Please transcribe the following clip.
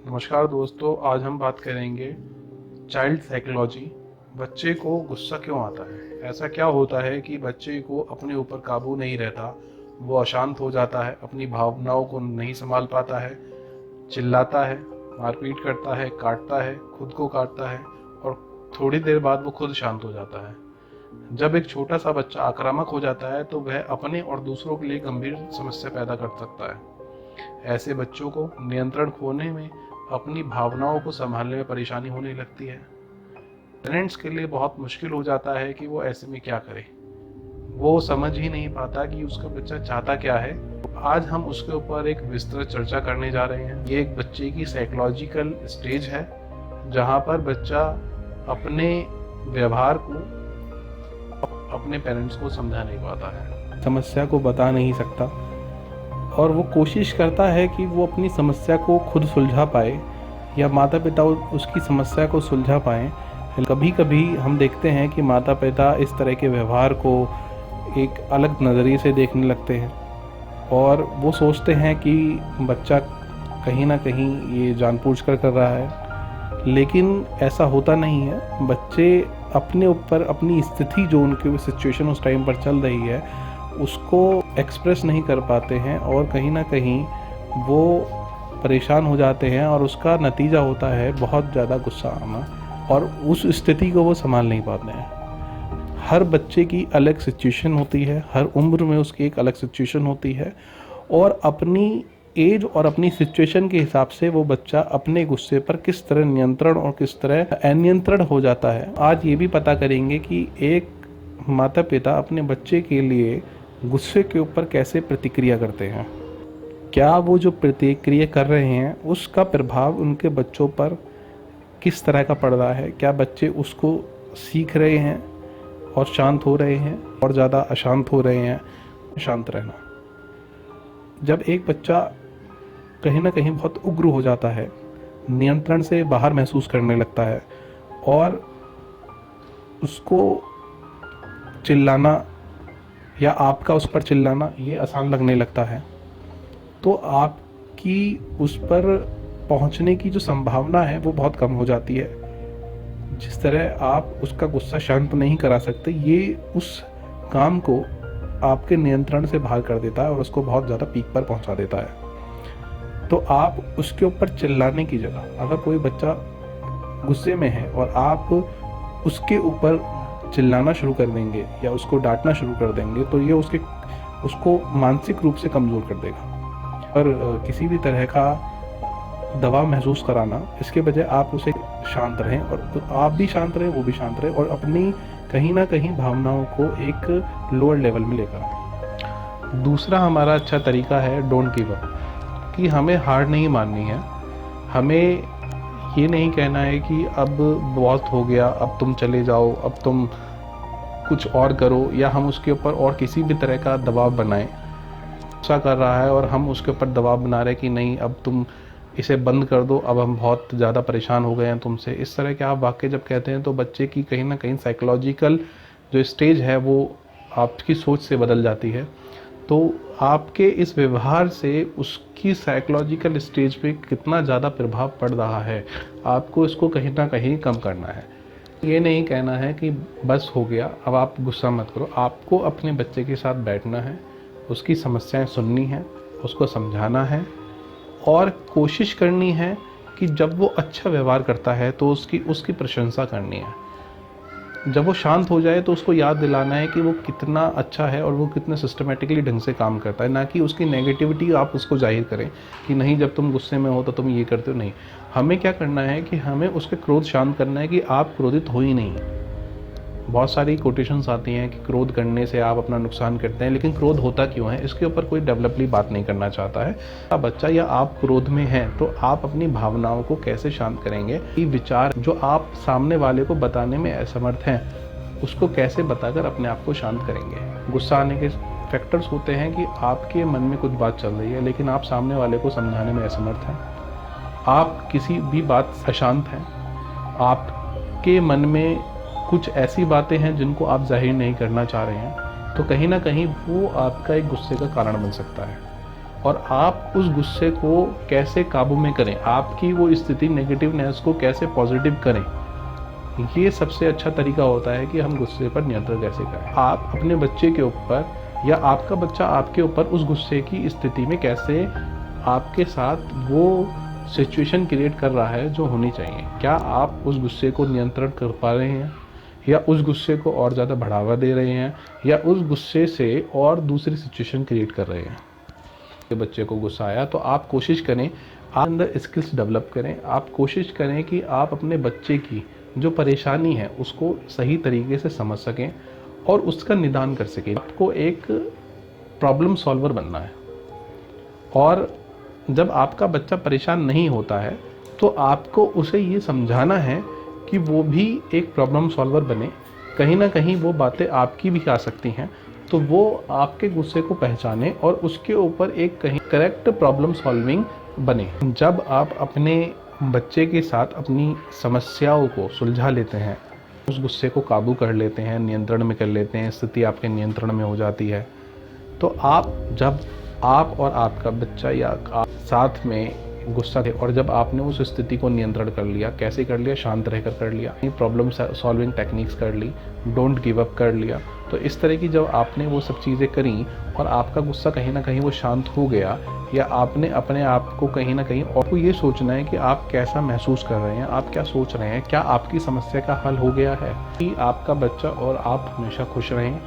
नमस्कार दोस्तों, आज हम बात करेंगे चाइल्ड साइकोलॉजी। बच्चे को गुस्सा क्यों आता है? ऐसा क्या होता है कि बच्चे को अपने ऊपर काबू नहीं रहता, वो अशांत हो जाता है, अपनी भावनाओं को नहीं संभाल पाता है, चिल्लाता है, मारपीट करता है, काटता है, खुद को काटता है और थोड़ी देर बाद वो खुद शांत हो जाता है। जब एक छोटा सा बच्चा आक्रामक हो जाता है तो वह अपने और दूसरों के लिए गंभीर समस्या पैदा कर सकता है। ऐसे बच्चों को नियंत्रण खोने में, अपनी भावनाओं को संभालने में परेशानी होने लगती है। पेरेंट्स के लिए बहुत मुश्किल हो जाता है कि वो ऐसे में क्या करे। वो समझ ही नहीं पाता कि उसका बच्चा चाहता क्या है। आज हम उसके ऊपर एक विस्तृत चर्चा करने जा रहे हैं। ये एक बच्चे की साइकोलॉजिकल स्टेज है जहाँ पर बच्चा अपने व्यवहार को अपने पेरेंट्स को समझा नहीं पाता है, समस्या को बता नहीं सकता और वो कोशिश करता है कि वो अपनी समस्या को खुद सुलझा पाए या माता पिता उसकी समस्या को सुलझा पाएँ। कभी कभी हम देखते हैं कि माता पिता इस तरह के व्यवहार को एक अलग नज़रिए से देखने लगते हैं और वो सोचते हैं कि बच्चा कहीं ना कहीं ये जानबूझकर कर रहा है, लेकिन ऐसा होता नहीं है। बच्चे अपने ऊपर अपनी स्थिति, जो उनकी सिचुएशन उस टाइम पर चल रही है, उसको एक्सप्रेस नहीं कर पाते हैं और कहीं ना कहीं वो परेशान हो जाते हैं और उसका नतीजा होता है बहुत ज़्यादा गुस्सा आना और उस स्थिति को वो संभाल नहीं पाते हैं। हर बच्चे की अलग सिचुएशन होती है, हर उम्र में उसकी एक अलग सिचुएशन होती है और अपनी एज और अपनी सिचुएशन के हिसाब से वो बच्चा अपने गुस्से पर किस तरह नियंत्रण और किस तरह अनियंत्रण हो जाता है। आज ये भी पता करेंगे कि एक माता पिता अपने बच्चे के लिए गुस्से के ऊपर कैसे प्रतिक्रिया करते हैं। क्या वो जो प्रतिक्रिया कर रहे हैं उसका प्रभाव उनके बच्चों पर किस तरह का पड़ रहा है? क्या बच्चे उसको सीख रहे हैं और शांत हो रहे हैं और ज़्यादा अशांत हो रहे हैं? शांत रहना। जब एक बच्चा कहीं ना कहीं बहुत उग्र हो जाता है, नियंत्रण से बाहर महसूस करने लगता है और उसको चिल्लाना या आपका उस पर चिल्लाना ये आसान लगने लगता है, तो आपकी उस पर पहुंचने की जो संभावना है वो बहुत कम हो जाती है। जिस तरह आप उसका गुस्सा शांत नहीं करा सकते, ये उस काम को आपके नियंत्रण से बाहर कर देता है और उसको बहुत ज़्यादा पीक पर पहुंचा देता है। तो आप उसके ऊपर चिल्लाने की जगह, अगर कोई बच्चा गुस्से में है और आप उसके ऊपर चिल्लाना शुरू कर देंगे या उसको डांटना शुरू कर देंगे, तो ये उसको मानसिक रूप से कमज़ोर कर देगा। और किसी भी तरह का दबाव महसूस कराना, इसके बजाय आप उसे शांत रहें और तो आप भी शांत रहें, वो भी शांत रहे और अपनी कहीं ना कहीं भावनाओं को एक लोअर लेवल में लेकर आए। दूसरा हमारा अच्छा तरीका है डोंट गिव अप, कि हमें हार नहीं माननी है। हमें ये नहीं कहना है कि अब बहुत हो गया, अब तुम चले जाओ, अब तुम कुछ और करो, या हम उसके ऊपर और किसी भी तरह का दबाव बनाएं। गुस्सा कर रहा है और हम उसके ऊपर दबाव बना रहे हैं कि नहीं अब तुम इसे बंद कर दो, अब हम बहुत ज़्यादा परेशान हो गए हैं तुमसे। इस तरह के आप वाक्य जब कहते हैं तो बच्चे की कहीं ना कहीं साइकोलॉजिकल जो स्टेज है वो आपकी सोच से बदल जाती है। तो आपके इस व्यवहार से उसकी साइकोलॉजिकल स्टेज पे कितना ज़्यादा प्रभाव पड़ रहा है, आपको इसको कहीं ना कहीं कम करना है। ये नहीं कहना है कि बस हो गया, अब आप गुस्सा मत करो। आपको अपने बच्चे के साथ बैठना है, उसकी समस्याएं सुननी है, उसको समझाना है और कोशिश करनी है कि जब वो अच्छा व्यवहार करता है तो उसकी प्रशंसा करनी है। जब वो शांत हो जाए तो उसको याद दिलाना है कि वो कितना अच्छा है और वो कितने सिस्टमेटिकली ढंग से काम करता है, ना कि उसकी नेगेटिविटी आप उसको जाहिर करें कि नहीं जब तुम गुस्से में हो तो तुम ये करते हो। नहीं, हमें क्या करना है कि हमें उसके क्रोध शांत करना है कि आप क्रोधित हो ही नहीं। बहुत सारी कोटेशंस आती हैं कि क्रोध करने से आप अपना नुकसान करते हैं, लेकिन क्रोध होता क्यों है इसके ऊपर कोई डेवलपली बात नहीं करना चाहता है। आप बच्चा या आप क्रोध में हैं तो आप अपनी भावनाओं को कैसे शांत करेंगे, ये विचार जो आप सामने वाले को बताने में असमर्थ हैं उसको कैसे बताकर अपने आप को शांत करेंगे। गुस्सा आने के फैक्टर्स होते हैं कि आपके मन में कुछ बात चल रही है लेकिन आप सामने वाले को समझाने में असमर्थ हैं, आप किसी भी बात अशांत हैं, आपके मन में कुछ ऐसी बातें हैं जिनको आप जाहिर नहीं करना चाह रहे हैं, तो कहीं ना कहीं वो आपका एक गुस्से का कारण बन सकता है। और आप उस गुस्से को कैसे काबू में करें, आपकी वो स्थिति नेगेटिवनेस को कैसे पॉजिटिव करें। ये सबसे अच्छा तरीका होता है कि हम गुस्से पर नियंत्रण कैसे करें। आप अपने बच्चे के ऊपर या आपका बच्चा आपके ऊपर उस गुस्से की स्थिति में कैसे आपके साथ वो सिचुएशन क्रिएट कर रहा है जो होनी चाहिए। क्या आप उस गुस्से को नियंत्रण कर पा रहे हैं, या उस गुस्से को और ज़्यादा बढ़ावा दे रहे हैं, या उस गुस्से से और दूसरी सिचुएशन क्रिएट कर रहे हैं। बच्चे को गुस्सा आया तो आप कोशिश करें, आप अंदर स्किल्स डेवलप करें। आप कोशिश करें कि आप अपने बच्चे की जो परेशानी है उसको सही तरीके से समझ सकें और उसका निदान कर सकें। आपको एक प्रॉब्लम सॉल्वर बनना है, और जब आपका बच्चा परेशान नहीं होता है तो आपको उसे ये समझाना है कि वो भी एक प्रॉब्लम सॉल्वर बने। कहीं ना कहीं वो बातें आपकी भी आ सकती हैं, तो वो आपके गुस्से को पहचाने और उसके ऊपर एक कहीं करेक्ट प्रॉब्लम सॉल्विंग बने। जब आप अपने बच्चे के साथ अपनी समस्याओं को सुलझा लेते हैं, उस गुस्से को काबू कर लेते हैं, नियंत्रण में कर लेते हैं, स्थिति आपके नियंत्रण में हो जाती है, तो जब आप और आपका बच्चा या आप साथ में गुस्सा थे और जब आपने उस स्थिति को नियंत्रण कर लिया, कैसे कर लिया, शांत रहकर कर लिया, प्रॉब्लम सॉल्विंग टेक्निक्स कर ली, डोंट गिव अप कर लिया, तो इस तरह की जब आपने वो सब चीज़ें करी और आपका गुस्सा कहीं ना कहीं वो शांत हो गया, या आपने अपने आप को कहीं ना कहीं, आपको ये सोचना है कि आप कैसा महसूस कर रहे हैं, आप क्या सोच रहे हैं, क्या आपकी समस्या का हल हो गया है, कि आपका बच्चा और आप हमेशा खुश रहें।